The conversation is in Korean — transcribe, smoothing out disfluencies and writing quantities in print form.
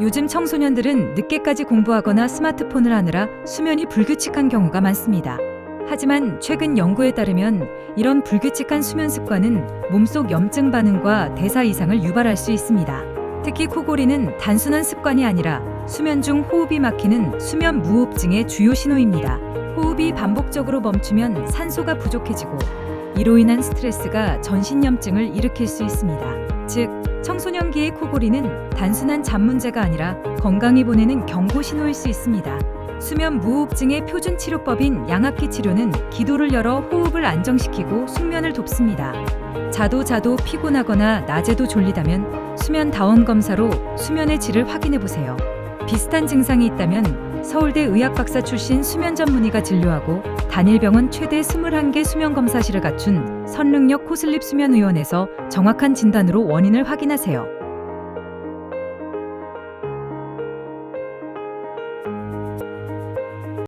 요즘 청소년들은 늦게까지 공부하거나 스마트폰을 하느라 수면이 불규칙한 경우가 많습니다. 하지만 최근 연구에 따르면 이런 불규칙한 수면 습관은 몸속 염증 반응과 대사 이상을 유발할 수 있습니다. 특히 코골이는 단순한 습관이 아니라 수면 중 호흡이 막히는 수면 무호흡증의 주요 신호입니다. 호흡이 반복적으로 멈추면 산소가 부족해지고 이로 인한 스트레스가 전신염증을 일으킬 수 있습니다. 즉, 청소년기의 코골이는 단순한 잠 문제가 아니라 건강이 보내는 경고 신호일 수 있습니다. 수면 무호흡증의 표준 치료법인 양압기 치료는 기도를 열어 호흡을 안정시키고 숙면을 돕습니다. 자도 피곤하거나 낮에도 졸리다면 수면 다원 검사로 수면의 질을 확인해 보세요. 비슷한 증상이 있다면 서울대 의학박사 출신 수면 전문의가 진료하고 단일병원 최대 21개 수면검사실을 갖춘 선릉역 코슬립 수면의원에서 정확한 진단으로 원인을 확인하세요.